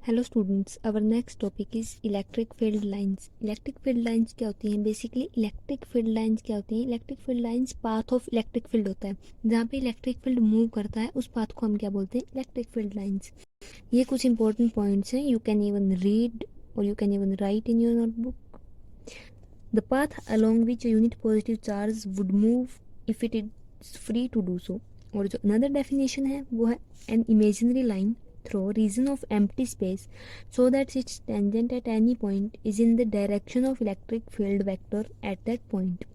Hello students, our next topic is electric field lines. Electric field lines क्या होती हैं? Basically electric field lines क्या होती हैं? Electric field lines path of electric field होता है। जहाँ पे इलेक्ट्रिक फील्ड मूव करता है उस पाथ को हम क्या बोलते हैं? Electric field lines. ये कुछ इंपॉर्टेंट पॉइंट्स हैं, यू कैन इवन रीड और you can even right in your notebook. The path along which a unit positive charge would move if it is free to do so। और जो another definition है वो है an imaginary line through region of empty space so that its tangent at any point is in the direction of electric field vector at that point।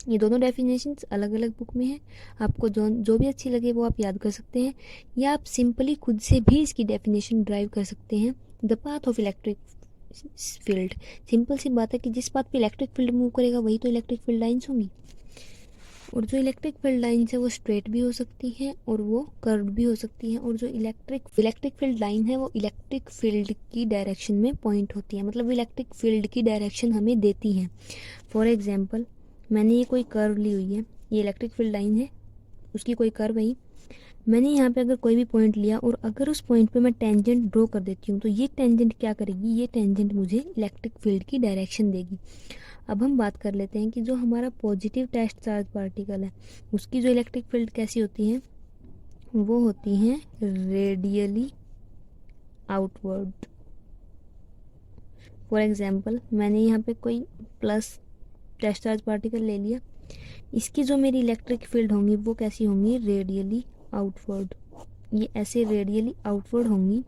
ये दोनों definitions अलग अलग book में है, आपको जो भी अच्छी लगे वो आप याद कर सकते हैं, या आप सिंपली खुद से भी इसकी डेफिनेशन ड्राइव कर सकते हैं। The path of electric field, simple सी बात है कि जिस पाथ पे इलेक्ट्रिक फील्ड मूव करेगा वही तो इलेक्ट्रिक फील्ड लाइंस होंगी। और जो इलेक्ट्रिक फील्ड लाइंस है वो स्ट्रेट भी हो सकती हैं और वो कर्व भी हो सकती हैं। और जो इलेक्ट्रिक फील्ड लाइन है वो इलेक्ट्रिक फील्ड की डायरेक्शन में पॉइंट होती है, मतलब इलेक्ट्रिक फील्ड की डायरेक्शन हमें देती हैं। फॉर एग्जांपल, मैंने ये कोई कर्व ली हुई है, ये इलेक्ट्रिक फील्ड लाइन है, उसकी कोई कर्व है। मैंने यहाँ पे अगर कोई भी पॉइंट लिया और अगर उस पॉइंट पे मैं टेंजेंट ड्रॉ कर देती हूँ तो ये टेंजेंट क्या करेगी? ये टेंजेंट मुझे इलेक्ट्रिक फील्ड की डायरेक्शन देगी। अब हम बात कर लेते हैं कि जो हमारा पॉजिटिव टेस्ट चार्ज पार्टिकल है उसकी जो इलेक्ट्रिक फील्ड कैसी होती है? वो होती हैं रेडियली आउटवर्ड। फॉर एग्जांपल, मैंने यहाँ पे कोई प्लस टेस्ट चार्ज पार्टिकल ले लिया, इसकी जो मेरी इलेक्ट्रिक फील्ड होंगी वो कैसी होंगी? Radially outward. ये ऐसे रेडियली आउटवर्ड होंगी।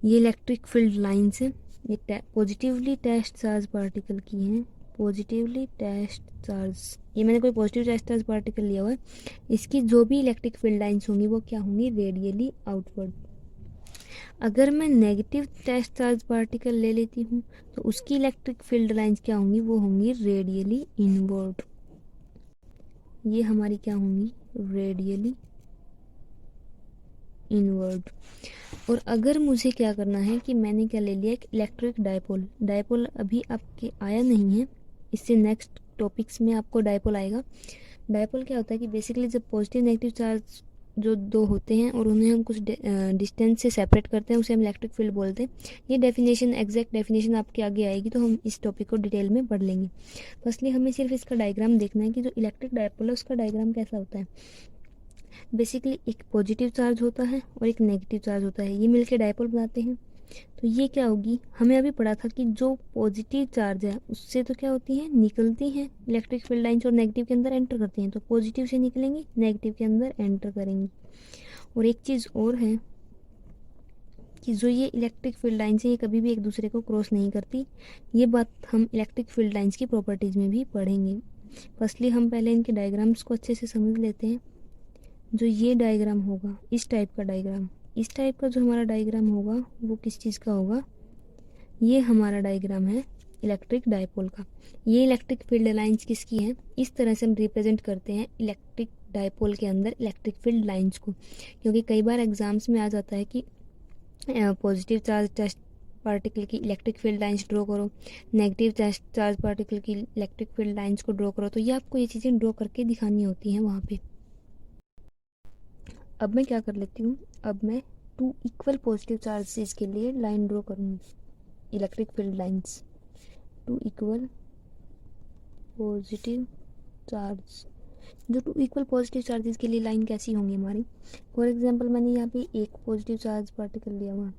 ये इलेक्ट्रिक फील्ड लाइंस हैं, ये पॉजिटिवली टेस्ट चार्ज पार्टिकल की हैं। पॉजिटिवली टेस्ट चार्ज, ये मैंने कोई पॉजिटिव टेस्ट चार्ज पार्टिकल लिया हुआ है, इसकी जो भी इलेक्ट्रिक फील्ड लाइंस होंगी वो क्या होंगी? Radially outward. अगर मैं नेगेटिव टेस्ट चार्ज पार्टिकल ले लेती हूँ तो उसकी इलेक्ट्रिक फील्ड लाइंस क्या होंगी? वो होंगी रेडियली इनवर्ड। ये हमारी क्या होंगी? Radially inward. और अगर मुझे क्या करना है कि मैंने क्या ले लिया? एक इलेक्ट्रिक डायपोल। डायपोल अभी आपके आया नहीं है, इससे नेक्स्ट टॉपिक्स में आपको डायपोल आएगा। डायपोल क्या होता है कि बेसिकली जब पॉजिटिव नेगेटिव चार्ज जो दो होते हैं और उन्हें हम कुछ डिस्टेंस से सेपरेट करते हैं, उसे हम इलेक्ट्रिक फील्ड बोलते हैं। ये डेफिनेशन, एग्जैक्ट डेफिनेशन आपके आगे आएगी तो हम इस टॉपिक को डिटेल में पढ़ लेंगे। फर्स्टली हमें सिर्फ इसका डायग्राम देखना है कि जो इलेक्ट्रिक डायपोल है उसका डायग्राम कैसा होता है। बेसिकली एक पॉजिटिव चार्ज होता है और एक नेगेटिव चार्ज होता है, ये मिलके डायपोल बनाते हैं। तो ये क्या होगी? हमें अभी पढ़ा था कि जो पॉजिटिव चार्ज है उससे तो क्या होती है? निकलती हैं इलेक्ट्रिक फील्ड लाइंस और नेगेटिव के अंदर एंटर करती हैं। तो पॉजिटिव से निकलेंगी, नेगेटिव के अंदर एंटर करेंगी। और एक चीज़ और है कि जो ये इलेक्ट्रिक फील्ड लाइंस है ये कभी भी एक दूसरे को क्रॉस नहीं करती। ये बात हम इलेक्ट्रिक फील्ड लाइंस की प्रॉपर्टीज़ में भी पढ़ेंगे। फर्स्टली हम पहले इनके डायग्राम्स को अच्छे से समझ लेते हैं। जो ये डायग्राम होगा, इस टाइप का डायग्राम, इस टाइप का जो हमारा डायग्राम होगा वो किस चीज़ का होगा? ये हमारा डायग्राम है इलेक्ट्रिक डायपोल का। ये इलेक्ट्रिक फील्ड लाइंस किसकी हैं? इस तरह से हम रिप्रेजेंट करते हैं इलेक्ट्रिक डायपोल के अंदर इलेक्ट्रिक फील्ड लाइंस को, क्योंकि कई बार एग्जाम्स में आ जाता है कि पॉजिटिव चार्ज टेस्ट पार्टिकल की इलेक्ट्रिक फील्ड लाइंस ड्रॉ करो, नेगेटिव चार्ज पार्टिकल की इलेक्ट्रिक फील्ड लाइंस को ड्रॉ करो। तो ये आपको ये चीज़ें ड्रॉ करके दिखानी होती हैं वहाँ पे। अब मैं क्या कर लेती हूँ, अब मैं टू इक्वल पॉजिटिव चार्जेस के लिए लाइन ड्रॉ करूँगी, electric field lines. Two equal positive charge, जो टू इक्वल पॉजिटिव चार्जेस के लिए लाइन कैसी होंगी हमारी? फॉर एग्जांपल, मैंने यहाँ पे एक पॉजिटिव चार्ज पार्टिकल लिया हुआ,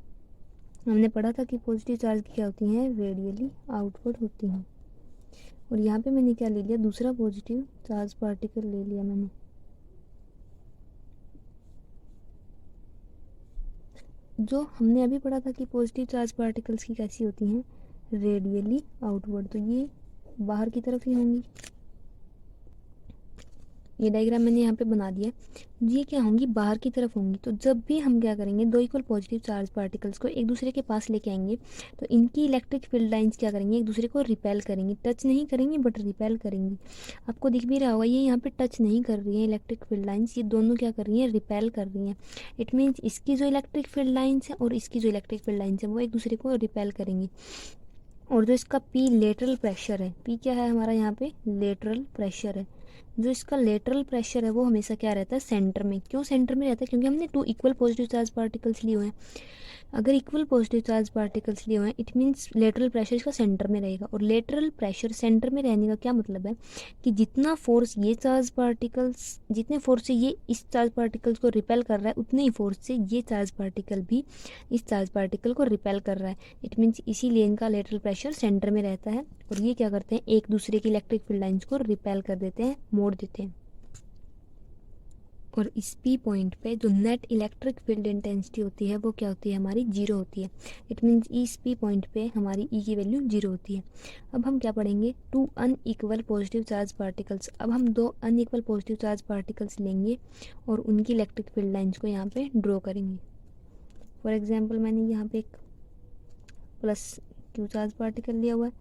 हमने पढ़ा था कि पॉजिटिव चार्ज क्या होती हैं? रेडियली आउटवर्ड होती हैं। और यहाँ पे मैंने क्या ले लिया? दूसरा पॉजिटिव चार्ज पार्टिकल ले लिया मैंने। जो हमने अभी पढ़ा था कि पॉजिटिव चार्ज पार्टिकल्स की कैसी होती हैं? Radially outward. तो ये बाहर की तरफ ही होंगी। ये डायग्राम मैंने यहाँ पे बना दिया, ये क्या होंगी? बाहर की तरफ होंगी। तो जब भी हम क्या करेंगे, दो इक्वल पॉजिटिव चार्ज पार्टिकल्स को एक दूसरे के पास लेके आएंगे तो इनकी इलेक्ट्रिक फील्ड लाइंस क्या करेंगे? एक दूसरे को रिपेल करेंगी, टच नहीं करेंगी बट रिपेल करेंगी। आपको दिख भी रहा होगा ये यहाँ पे टच नहीं कर रही है इलेक्ट्रिक फील्ड लाइंस, ये दोनों क्या कर रही हैं? रिपेल कर रही हैं। इट मीन्स इसकी जो इलेक्ट्रिक फील्ड लाइंस है और इसकी जो इलेक्ट्रिक फील्ड लाइंस है वो एक दूसरे को रिपेल करेंगी। और जो इसका पी लेटरल प्रेशर है, पी क्या है हमारा यहाँ पे? लेटरल प्रेशर है। जो इसका लेटरल प्रेशर है वो हमेशा क्या रहता है? सेंटर में। क्यों सेंटर में रहता है? क्योंकि हमने two equal positive charge particles लिए हुए हैं। अगर इक्वल पॉजिटिव चार्ज पार्टिकल्स लिए हुए हैं, इट मीन्स लेटरल प्रेशर इसका सेंटर में रहेगा। और लेटरल प्रेशर सेंटर में रहने का क्या मतलब है कि जितना फोर्स ये चार्ज पार्टिकल्स, जितने फोर्स से ये इस चार्ज पार्टिकल्स को रिपेल कर रहा है, उतने ही फोर्स से ये चार्ज पार्टिकल भी इस चार्ज पार्टिकल को रिपेल कर रहा है। इट मीन्स इसीलिए इनका लेटरल प्रेशर सेंटर में रहता है और ये क्या करते हैं, एक दूसरे की इलेक्ट्रिक फील्ड लाइंस को रिपेल कर देते हैं, मोड़ देते हैं। और इस पी पॉइंट पे जो नेट इलेक्ट्रिक फील्ड इंटेंसिटी होती है वो क्या होती है, हमारी जीरो होती है। इट मीन्स इस पी पॉइंट पे हमारी ई की वैल्यू जीरो होती है। अब हम क्या पढ़ेंगे, two unequal positive charge particles. अब हम दो अनइक्वल पॉजिटिव चार्ज पार्टिकल्स लेंगे और उनकी इलेक्ट्रिक फील्ड लाइंस को यहाँ पे ड्रॉ करेंगे। फॉर एग्जाम्पल मैंने यहाँ पे एक प्लस क्यू चार्ज पार्टिकल लिया हुआ है,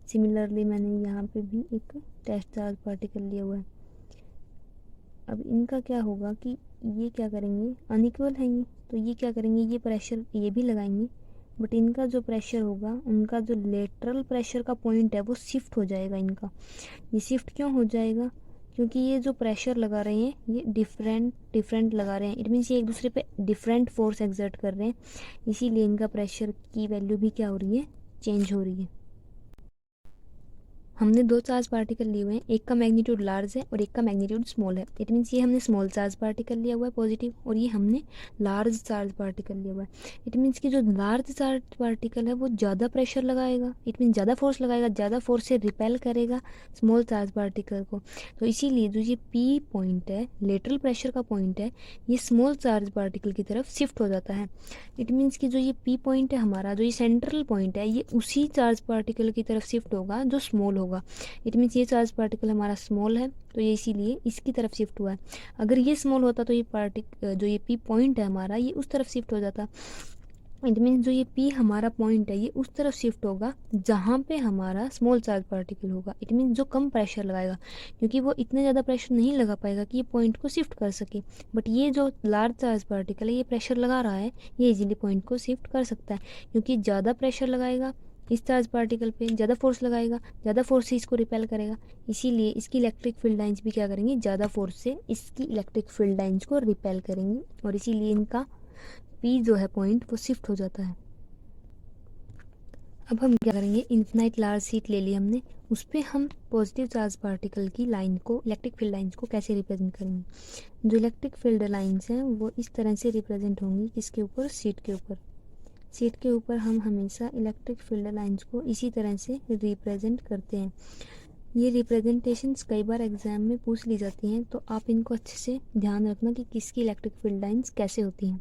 सिमिलरली मैंने यहाँ पे भी एक टेस्ट चार्ज पार्टिकल लिया हुआ है। अब इनका क्या होगा कि ये क्या करेंगे, अनइक्वल है ये, तो ये क्या करेंगे, ये प्रेशर ये भी लगाएंगे, बट इनका जो प्रेशर होगा, उनका जो लेटरल प्रेशर का पॉइंट है वो शिफ्ट हो जाएगा इनका। ये शिफ्ट क्यों हो जाएगा, क्योंकि ये जो प्रेशर लगा रहे हैं ये डिफरेंट लगा रहे हैं। इट मीन्स ये एक दूसरे पे डिफरेंट फोर्स एक्सर्ट कर रहे हैं, इसीलिए इनका प्रेशर की वैल्यू भी क्या हो रही है, चेंज हो रही है। हमने दो चार्ज पार्टिकल लिए हुए हैं, एक का मैग्नीट्यूड लार्ज है और एक का मैग्नीट्यूड स्मॉल है। इट मीन्स ये हमने स्मॉल चार्ज पार्टिकल लिया हुआ है पॉजिटिव, और ये हमने लार्ज चार्ज पार्टिकल लिया हुआ है। इट मीन्स कि जो लार्ज चार्ज पार्टिकल है वो ज़्यादा प्रेशर लगाएगा, इट मीन्स ज़्यादा फोर्स लगाएगा, ज़्यादा फोर्स से रिपेल करेगा स्मॉल चार्ज पार्टिकल को। तो इसीलिए जो ये पी पॉइंट है, लेटरल प्रेशर का पॉइंट है, ये स्मॉल चार्ज पार्टिकल की तरफ शिफ्ट हो जाता है। इट मीन्स कि जो ये पी पॉइंट है हमारा, जो ये सेंट्रल पॉइंट है, ये उसी चार्ज पार्टिकल की तरफ शिफ्ट होगा जो स्मॉल होगा। इट मीन्स ये चार्ज पार्टिकल हमारा स्मॉल है, तो ये इसीलिए इसकी तरफ शिफ्ट हुआ है। अगर ये स्मॉल होता तो ये जो ये पी पॉइंट है हमारा, ये उस तरफ शिफ्ट हो जाता। इट मीन्स जो ये पी हमारा पॉइंट है ये उस तरफ शिफ्ट होगा जहाँ पे हमारा स्मॉल चार्ज पार्टिकल होगा। इट मीन्स जो कम प्रेशर लगाएगा, क्योंकि वो इतना ज़्यादा प्रेशर नहीं लगा पाएगा कि ये पॉइंट को शिफ्ट कर सके। बट ये जो लार्ज चार्ज पार्टिकल है ये प्रेशर लगा रहा है, ये इजीली पॉइंट को शिफ्ट कर सकता है, क्योंकि ज़्यादा प्रेशर लगाएगा इस चार्ज पार्टिकल पे, ज़्यादा फोर्स लगाएगा, ज़्यादा फोर्स से इसको रिपेल करेगा, इसीलिए इसकी इलेक्ट्रिक फील्ड लाइंस भी क्या करेंगी, ज़्यादा फोर्स से इसकी इलेक्ट्रिक फील्ड लाइंस को रिपेल करेंगी, और इसीलिए इनका पी जो है पॉइंट वो शिफ्ट हो जाता है। अब हम क्या करेंगे, इन्फिनाइट लार्ज शीट ले ली हमने, उस पर हम पॉजिटिव चार्ज पार्टिकल की लाइन को, इलेक्ट्रिक फील्ड लाइंस को कैसे रिप्रेजेंट करेंगे। जो इलेक्ट्रिक फील्ड लाइंस हैं वो इस तरह से रिप्रेजेंट होंगी, इसके ऊपर शीट के ऊपर। शीट के ऊपर हम हमेशा इलेक्ट्रिक फील्ड लाइंस को इसी तरह से रिप्रेजेंट करते हैं। ये रिप्रेजेंटेशंस कई बार एग्जाम में पूछ ली जाती हैं, तो आप इनको अच्छे से ध्यान रखना कि किसकी इलेक्ट्रिक फील्ड लाइंस कैसे होती हैं।